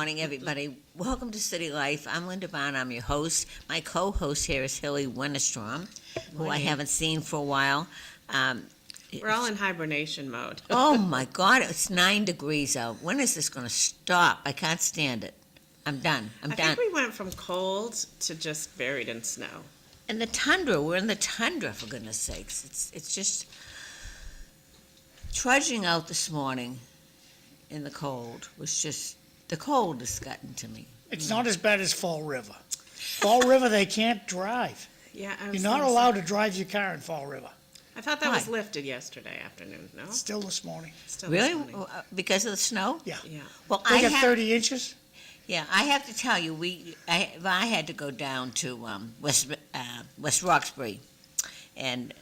morning, everybody. Welcome to City Life. I'm Linda Bown. I'm your host. My co-host here is Hillari Wennerstrom, who I haven't seen for a while. We're all in hibernation mode. Oh, my God. It's 9 degrees out. When is this going to stop? I can't stand it. I'm done. I think we went from cold to just buried in snow. And the tundra. We're in the tundra, for goodness sakes. It's just trudging out this morning in the cold was just, the cold has gotten to me. It's not as bad as Fall River. Fall River, they can't drive. Yeah, You're not allowed to drive your car in Fall River. I thought that Why? was lifted yesterday afternoon, no? Still this morning. Still this Really? morning. Because of the snow? Yeah. Yeah. Well, They got 30 inches. Yeah, I have to tell you, I had to go down to West Roxbury, and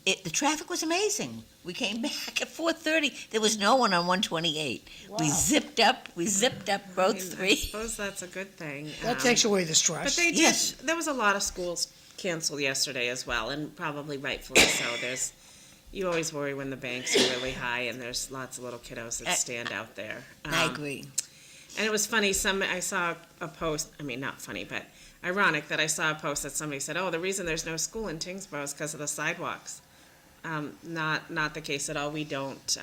the traffic was amazing. We came back at 4:30. There was no one on 128. Wow. We zipped up both I three. suppose that's a good thing. That takes away the But stress. they did, Yes. there was a lot of schools canceled yesterday as well, and probably rightfully so. You always worry when the banks are really high, and there's lots of little kiddos that stand out there. I agree. And it was funny, I saw a post, not funny, but ironic that I saw a post that somebody said, oh, the reason there's no school in Tewksbury is because of the sidewalks. Not the case at all. We don't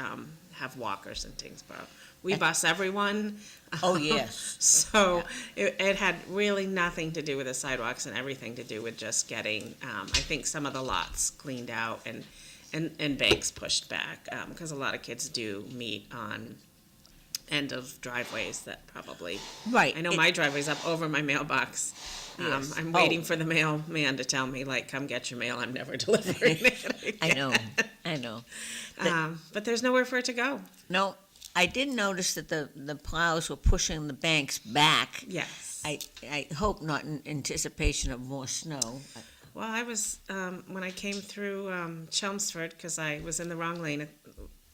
have walkers in Tewksbury. We bus everyone. Oh, yes. So it had really nothing to do with the sidewalks and everything to do with just getting, I think, some of the lots cleaned out and banks pushed back, because a lot of kids do meet on end of driveways that probably. Right. I know my driveway's up over my mailbox. Yes. I'm waiting for the mailman to tell me, like, come get your mail. I'm never delivering it. I know. But there's nowhere for it to go. No, I did notice that the plows were pushing the banks back. Yes. I hope not in anticipation of more snow. Well, I was, when I came through Chelmsford, because I was in the wrong lane,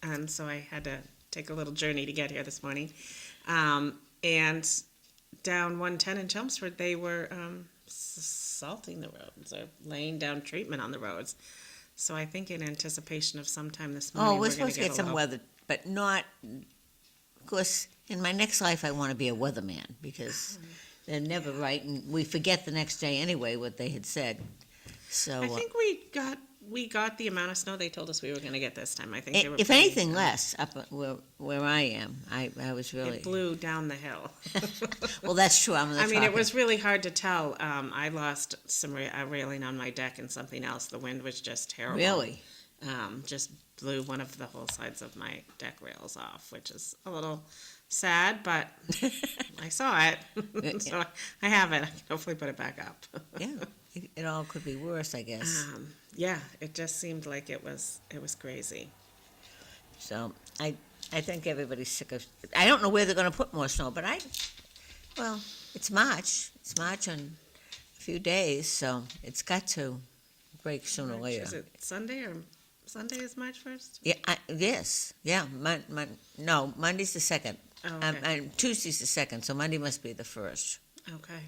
and so I had to take a little journey to get here this morning. And down 110 in Chelmsford, they were salting the roads or laying down treatment on the roads. So I think in anticipation of sometime this morning, Oh, we're supposed to gonna get some weather, but not, of course, in my next life, I want to be a weatherman, because they're never right, and we forget the next day anyway what they had said. So I think we got the amount of snow they told us we were going to get this time. I think they were if anything less up where I am. I was really. It blew down the hill. Well, that's true. I'm on the top it was really hard to tell. I lost some railing on my deck and something else. The wind was just terrible. Really? Just blew one of the whole sides of my deck rails off, which is a little sad, but I saw it. So I have it. I can hopefully put it back up. Yeah. It all could be worse, I guess. Yeah, it just seemed like it was crazy. So I think everybody's sick of. I don't know where they're going to put more snow, but it's March. It's March in a few days, so it's got to break sooner or later. Is it Sunday or Sunday is March 1st? Yeah. Yes. Yeah. No, Monday's the 2nd. Oh, okay. And Tuesday's the 2nd, so Monday must be the 1st. Okay.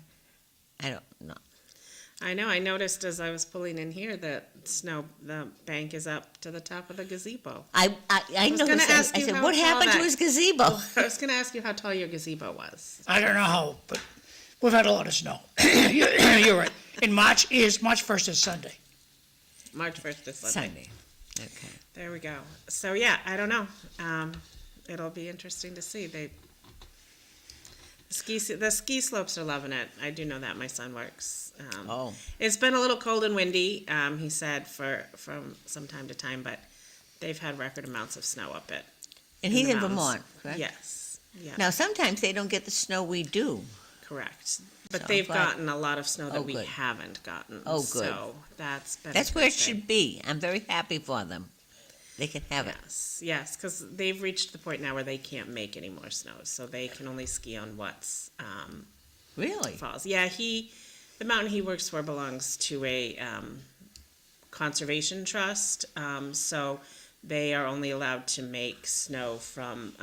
I don't know. I know. I noticed as I was pulling in here that the bank is up to the top of the gazebo. I was noticed gonna that. ask I you said, how what tall happened to that- his gazebo? I was going to ask you how tall your gazebo was. I don't know how, but we've had a lot of snow. You're right. March 1st is Sunday. March 1st is Sunday. Sunday. Okay. There we go. So, yeah, I don't know. It'll be interesting to see. The ski slopes are loving it. I do know that. My son works. It's been a little cold and windy, he said, from some time to time, but they've had record amounts of snow up it. And he's the in mountains. Vermont, correct? Yes. Yeah. Now, sometimes they don't get the snow we do. Correct. But So, they've but- gotten a lot of snow that Oh, we good. haven't gotten. Oh, good. So that's been That's a where good it should thing. be. I'm very happy for them. They can have it. Yes, because they've reached the point now where they can't make any more snow, so they can only ski on what's Really? falls. Yeah, the mountain he works for belongs to a conservation trust, so they are only allowed to make snow from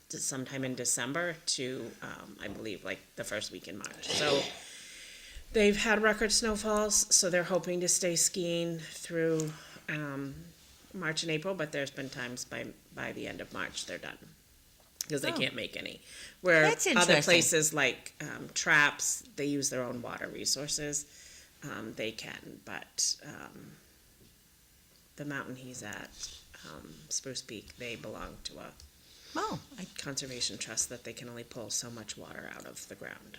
sometime in December to, I believe, like the first week in March. So they've had record snowfalls, so they're hoping to stay skiing through March and April, but there's been times by the end of March they're done. because they Oh. can't make any. Where That's other interesting. places like Traps, they use their own water resources. They can, but the mountain he's at, Spruce Peak, they belong to a Oh, conservation trust that they can only pull so much water out of the ground.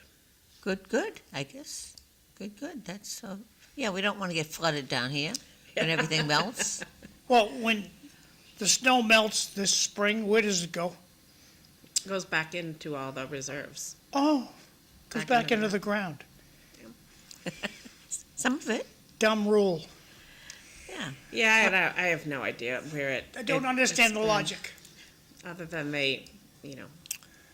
good, I guess. Good, that's, yeah, we don't want to get flooded down here when everything melts. Well, when the snow melts this spring, where does it go? It goes back into all the reserves. Oh, goes Back back into into the the ground. Some of it, Dumb rule. yeah. Yeah, I have no idea where it. I don't it- understand it's the been- logic. Other than they,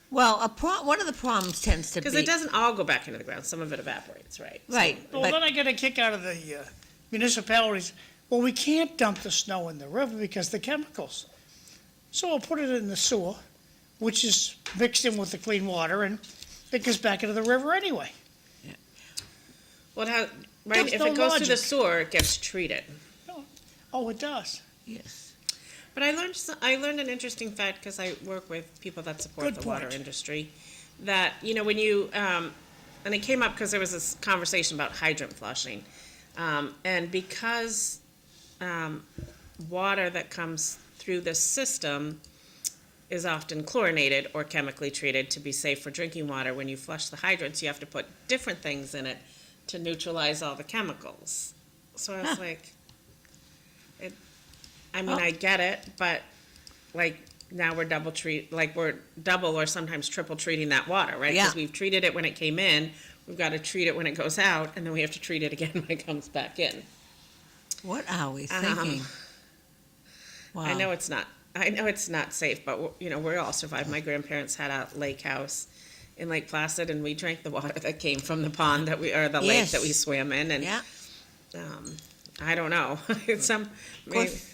Well, one of the problems tends to be. because it doesn't all go back into the ground. Some of it evaporates, right? Right, Well, but, then I get a kick out of the municipalities. Well, we can't dump the snow in the river because the chemicals. So I'll put it in the sewer, which is mixed in with the clean water, and it goes back into the river anyway. Well, right. There's If no it goes to the logic. sewer, it gets treated. Oh, it does. yes. But I learned an interesting fact because I work with people that support Good the water point. industry. That when you and it came up because there was this conversation about hydrant flushing, and because water that comes through the system is often chlorinated or chemically treated to be safe for drinking water. When you flush the hydrants, you have to put different things in it to neutralize all the chemicals. So I was Huh. like, I get it, but like now we're we're double or sometimes triple treating that water, right? Yeah. Because we've treated it when it came in, we've got to treat it when it goes out, and then we have to treat it again when it comes back in. What are we thinking? Wow. I know it's not safe, but we all survived. My grandparents had a lake house in Lake Placid, and we drank the water that came from the pond or the lake Yes. that we swam in, and Yeah. I don't know. course,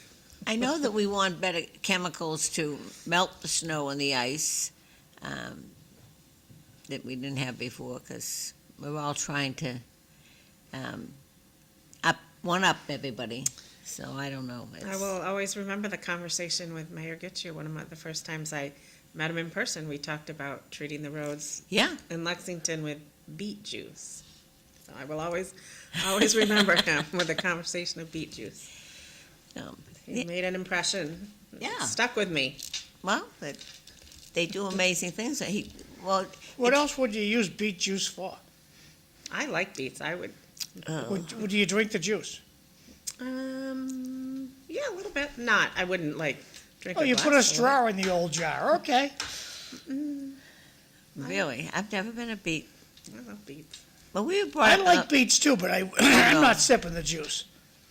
I know that we want better chemicals to melt the snow and the ice that we didn't have before, because we're all trying to one-up everybody. So I don't know. I will always remember the conversation with Mayor Gitcher. The first times I met him in person, we talked about treating the roads Yeah. in Lexington with beet juice. So I will always remember him with the conversation of beet juice. He Yeah. made an impression. Yeah. It stuck with me. Well, they do amazing things. What else would you use beet juice for? I like beets. I would. Would you drink the juice? Yeah, a little bit. I wouldn't drink. Oh, you glass put a full of straw in the old jar. Okay. Really, I've never been a beet. it. I love beets. But we brought I like up. beets too, but I'm not sipping the juice.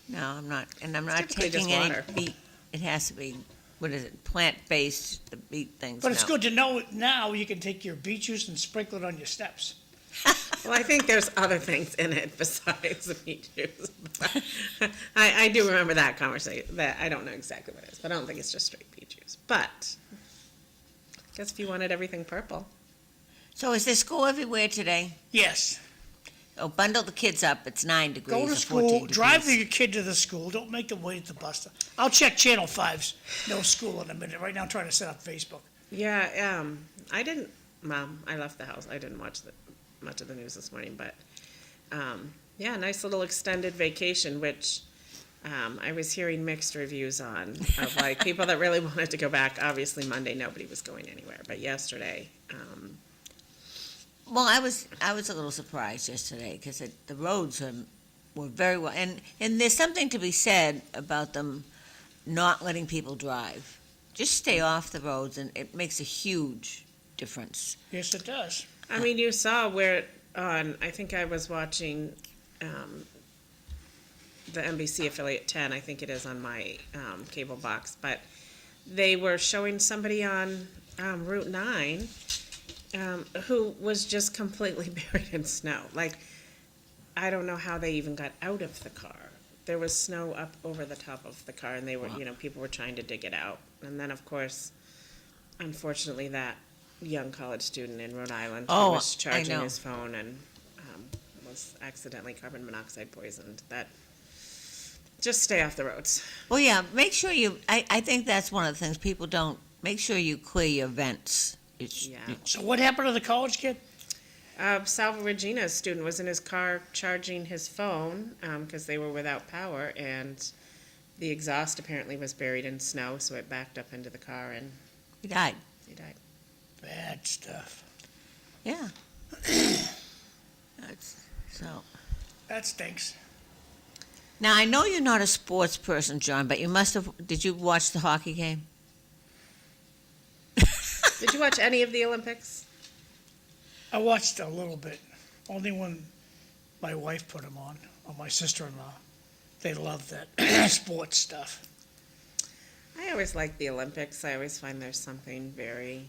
No, I'm not, and I'm not typically taking just any water. beet. It has to be, what is it, plant-based, the beet things. But it's no. good to know now you can take your beet juice and sprinkle it on your steps. Well, I think there's other things in it besides the beet juice. I do remember that conversation. That I don't know exactly what it is, but I don't think it's just straight beet juice. But I guess if you wanted everything purple, So is there school everywhere today? Yes. Oh, bundle the kids up. It's 9 degrees Go to or 14 school, degrees. drive your kid to the school. Don't make them wait at the bus stop. I'll check Channel 5's No School in a minute. Right now I'm trying to set up Facebook. yeah. I didn't. Mom, I left the house. I didn't watch much of the news this morning, but yeah, nice little extended vacation, which I was hearing mixed reviews on of people that really wanted to go back. Obviously, Monday nobody was going anywhere, but yesterday. Well, I was a little surprised yesterday because the roads were very well, and there's something to be said about them not letting people drive. Just stay off the roads, and it makes a huge difference. Yes, it does. I mean, you saw where I think I was watching the NBC affiliate 10, I think it is on my cable box, but they were showing somebody on Route 9 who was just completely buried in snow. I don't know how they even got out of the car. There was snow up over the top of the car, and they were, people were trying to dig it out. And then, of course, unfortunately, that young college student in Rhode Island who Oh, was I charging know. his phone and was accidentally carbon monoxide poisoned. That just stay off the roads. Well, yeah, make sure I think that's one of the things people don't, make sure you clear your vents Yeah. So what happened to the college kid? Salvo Regina's student was in his car charging his phone because they were without power, and the exhaust apparently was buried in snow, so it backed up into the car and He died. he died. Bad stuff. Yeah. So That stinks. now I know you're not a sports person, John, but you must have. Did you watch the hockey game? Did you watch any of the Olympics? I watched a little bit, only when my wife put them on, or my sister-in-law. They love that sports stuff. I always like the Olympics. I always find there's something very...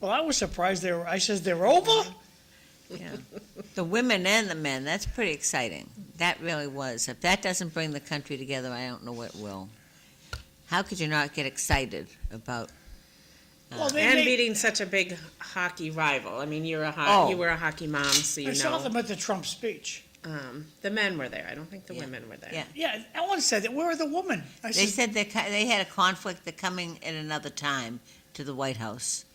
Well, I was surprised I says they're over? Yeah. The women and the men. That's pretty exciting. That really was. If that doesn't bring the country together, I don't know what will. How could you not get excited about? Well, And beating such a big hockey rival. I mean, you were a hockey mom, so you I saw know. them at the Trump speech. The men were there. I don't think the Yeah. women were there. Yeah. Yeah, Ellen said that. Where are the women? I They said, said they had a conflict. They're coming at another time to the White House.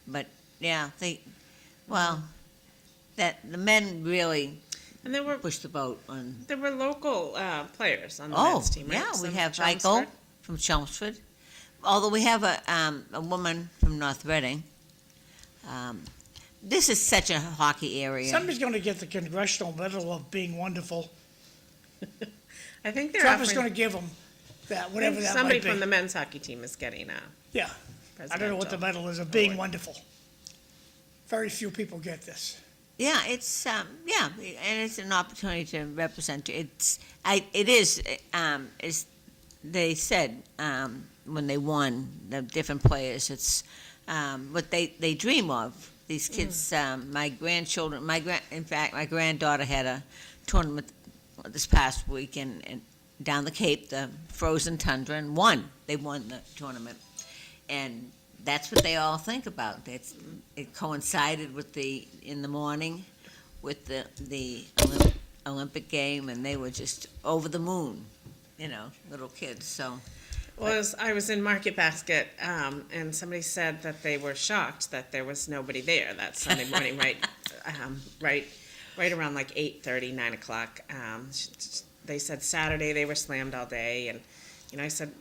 But yeah, that the men really And there were pushed the boat on. local players on the Oh, men's team, right? yeah, we Some have Chelmsford. Eichel from Chelmsford. Although we have a woman from North Reading. This is such a hockey area. somebody's going to get the Congressional Medal of Being Wonderful. I think they're Trump is offering- going to give them that, I whatever think that somebody might be. from the men's hockey team is getting a Yeah, I don't know what the presidential medal is of being award. wonderful. Very few people get this. Yeah, it's and it's an opportunity to represent. It is as they said when they won, the different players. It's what they dream of. These kids, my grandchildren, in fact, my granddaughter had a tournament this past week and down the Cape, the frozen tundra, and won. They won the tournament, and that's what they all think about. It coincided with in the morning with the Olympic game, and they were just over the moon, little kids. So Well, I was in Market Basket, and somebody said that they were shocked that there was nobody there that Sunday morning, right around like 8:30, 9 o'clock. They said Saturday they were slammed all day, and I said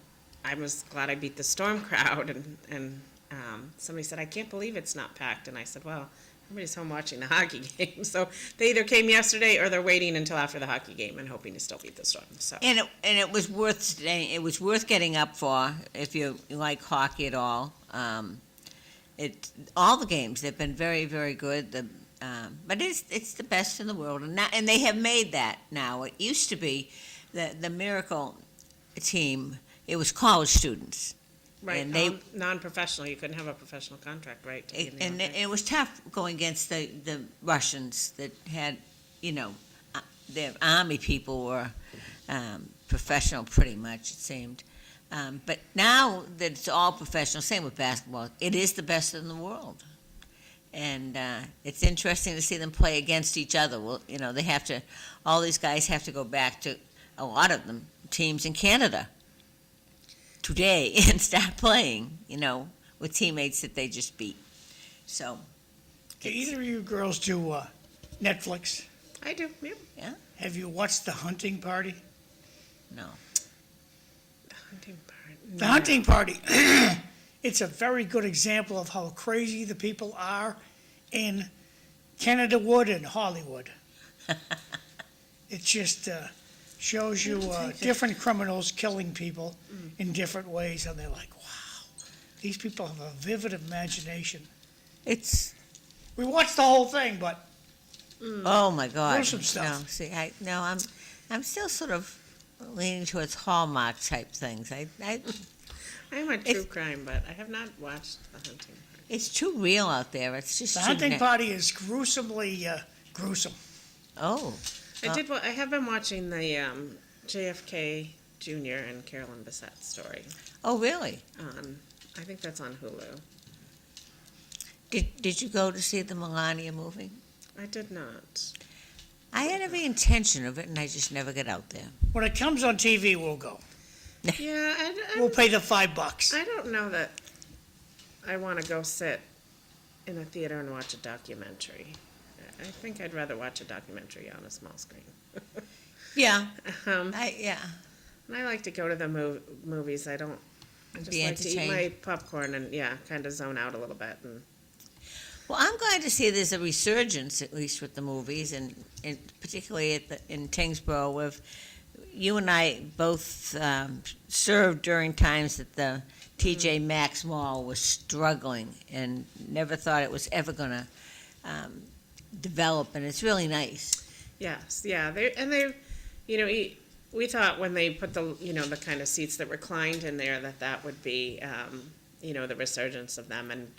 I was glad I beat the storm crowd, and somebody said I can't believe it's not packed, and I said, well, everybody's home watching the hockey game, so they either came yesterday or they're waiting until after the hockey game and hoping to still beat the storm. So. and it was worth staying. It was worth getting up for if you like hockey at all. All the games they've been very, very good. But it's the best in the world, and they have made that now. It used to be the Miracle team. It was college students. Right, And they- non-professional, you couldn't have a professional contract, right? to be in the And Olympics. it was tough going against the Russians that had, their army people were professional pretty much, it seemed. But now that it's all professional, same with basketball, it is the best in the world. And it's interesting to see them play against each other. Well, all these guys have to go back to, a lot of them, teams in Canada today and start playing, with teammates that they just beat. So, Do either of you girls do Netflix? I do, yeah. Have you watched The Hunting Party? no. The hunting part. The Hunting Party. It's a very good example of how crazy the people are in Canada Wood and Hollywood. It just shows you different criminals killing people in different ways, and they're like, wow, these people have a vivid imagination. It's, We watched the whole thing, but oh my God. Gruesome stuff. No, see, I'm still sort of leaning towards Hallmark type things. I'm a true crime, but I have not watched The Hunting Part. It's too real out there. It's just The too Hunting Party is gruesomely gruesome. Oh, I have been watching the JFK Jr. and Carolyn Bessette story. oh, really? I think that's on Hulu. Did you go to see the Melania movie? I did not. I had every intention of it, and I just never got out there. When it comes on TV, we'll go. Yeah, We'll pay the $5. I don't know that I want to go sit in a theater and watch a documentary. I think I'd rather watch a documentary on a small screen. Yeah, Um, yeah. and I like to go to the movies. I just Be like to eat entertained. my popcorn and, yeah, kind of zone out a little bit. And Well, I'm glad to see there's a resurgence, at least with the movies, and particularly in Tingsboro, with you and I both served during times that the TJ Maxx Mall was struggling and never thought it was ever going to develop, and it's really nice. yes, yeah, we thought when they put the kind of seats that reclined in there that would be, the resurgence of them. And,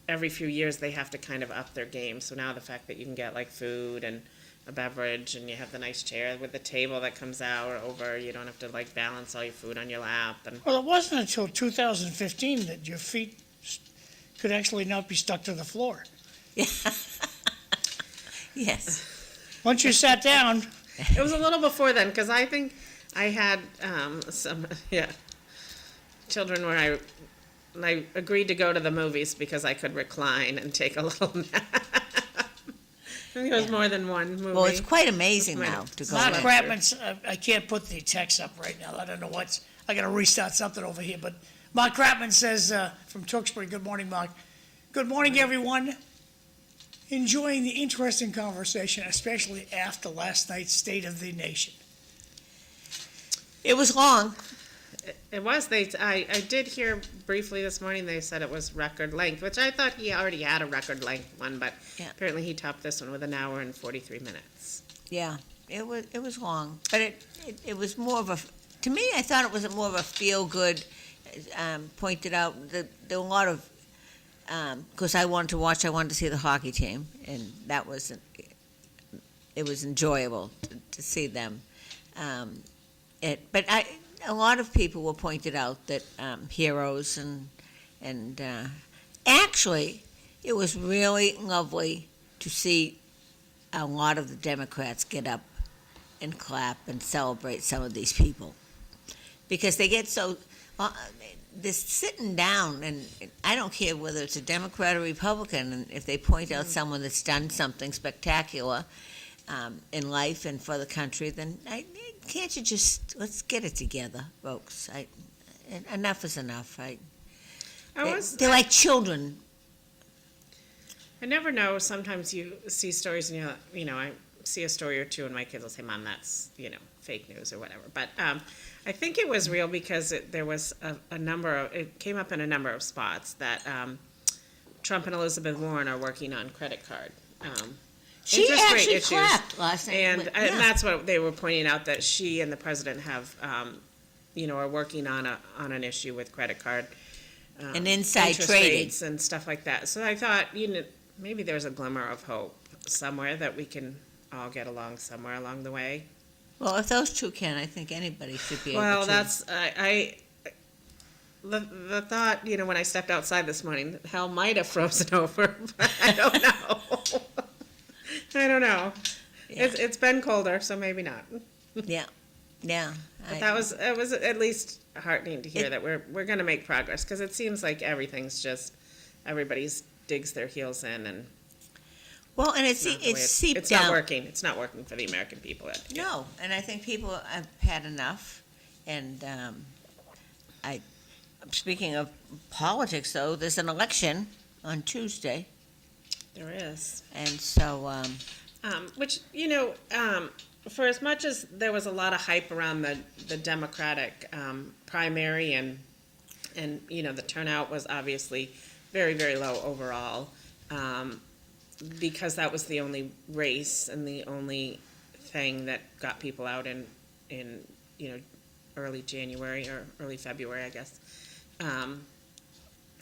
every few years they have to kind of up their game. So now the fact that you can get like food and a beverage, and you have the nice chair with the table that comes out over, you don't have to like balance all your food on your lap. And Well, it wasn't until 2015 that your feet could actually not be stuck to the floor. Yes. Once you sat down, it was a little before then, because I think I had some children where I agreed to go to the movies because I could recline and take a little nap. I think it was more than one movie. Well, it's quite amazing now to go Mark there. Kratman's, I can't put the text up right now. I don't know I got to restart something over here. But Mark Kratman says from Tewksbury, good morning, Mark. Good morning, everyone. Enjoying the interesting conversation, especially after last night's State of the Nation. It was long. It was. I did hear briefly this morning they said it was record length, which I thought he already had a record length one, but Yeah. apparently he topped this one with an hour and 43 minutes. Yeah, it was long, but it was more of a. To me, I thought it was more of a feel good. Pointed out that there were a lot of. Because I wanted to see the hockey team, and that was. It was enjoyable to see them. A lot of people were pointed out that heroes and actually, it was really lovely to see a lot of the Democrats get up and clap and celebrate some of these people, because they get so this sitting down, and I don't care whether it's a Democrat or Republican, and if they point out someone that's done something spectacular in life and for the country, then can't you just let's get it together, folks? Enough is enough. They're like children. I never know. Sometimes you see stories and I see a story or two and my kids will say, Mom, that's, fake news or whatever. But I think it was real because there was it came up in a number of spots that Trump and Elizabeth Warren are working on credit card. She interest rate actually issues. clapped last night. And that's what they were pointing out, that she and the president have, are working on an issue with credit card. And inside interest trading. rates and stuff like that. So I thought, maybe there's a glimmer of hope somewhere that we can all get along somewhere along the way. Well, if those two can, I think anybody should be able to. Well, that's, the thought, when I stepped outside this morning, hell might have frozen over, but I don't know. I don't know. Yeah. It's been colder, so maybe not. Yeah. But it was at least heartening to hear that we're going to make progress, because it seems like everybody's digs their heels in, and Well, and it's seeped it's down. not working. It's not working for the American people. No, and I think people have had enough. And speaking of politics, though, there's an election on Tuesday, There is. and so Which, for as much as there was a lot of hype around the Democratic primary, and the turnout was obviously very, very low overall, because that was the only race and the only thing that got people out in early January or early February, I guess.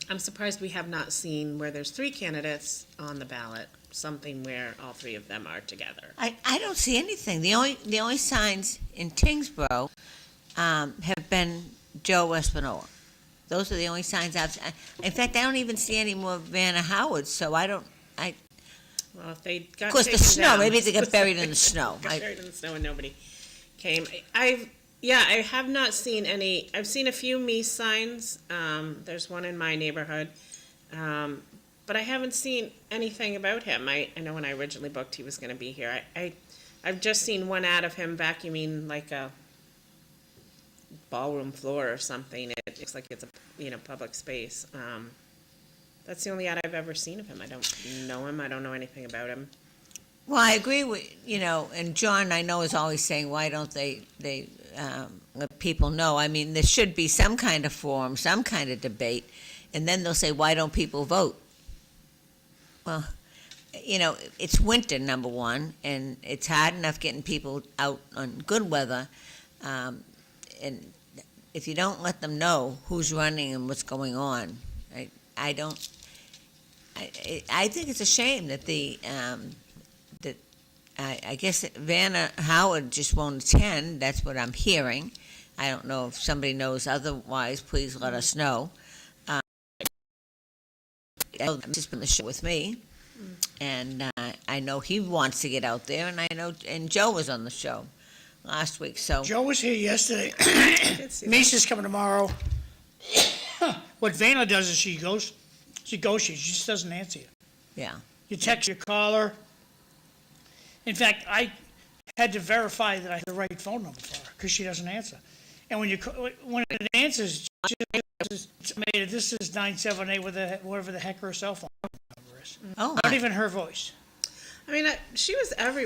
I'm surprised we have not seen, where there's 3 candidates on the ballot, something where all 3 of them are together. I don't see anything. The only signs in Tingsboro have been Joe Espinola. Those are the only signs I've seen. In fact, I don't even see any more Vanna Howard, so I don't. Well, if they got Of course, the taken snow. down- Maybe they got buried in the snow. got buried in the snow and nobody came. I have not seen any. I've seen a few me signs. There's one in my neighborhood, But I haven't seen anything about him. I know when I originally booked he was going to be here. I've just seen one ad of him vacuuming like a ballroom floor or something. It looks like it's a public space. That's the only ad I've ever seen of him. I don't know him. I don't know anything about him. Well, I agree with, and John, I know, is always saying, why don't they let people know? I mean, there should be some kind of forum, some kind of debate, and then they'll say, why don't people vote? Well, it's winter, number one, and it's hard enough getting people out on good weather, and if you don't let them know who's running and what's going on, I think it's a shame that I guess Vanna Howard just won't attend. That's what I'm hearing. I don't know if somebody knows otherwise. Please let us know. He's been on the show with me, and I know he wants to get out there, and Joe was on the show last week. So Joe was here yesterday. Lisa's coming tomorrow. What Vanna does is she just doesn't answer you. yeah, You text, you call her. In fact, I had to verify that I had the right phone number for her because she doesn't answer. And when it answers, this is 978 whatever the heck her cell phone number is. oh, Not even her voice. I mean, she was everywhere.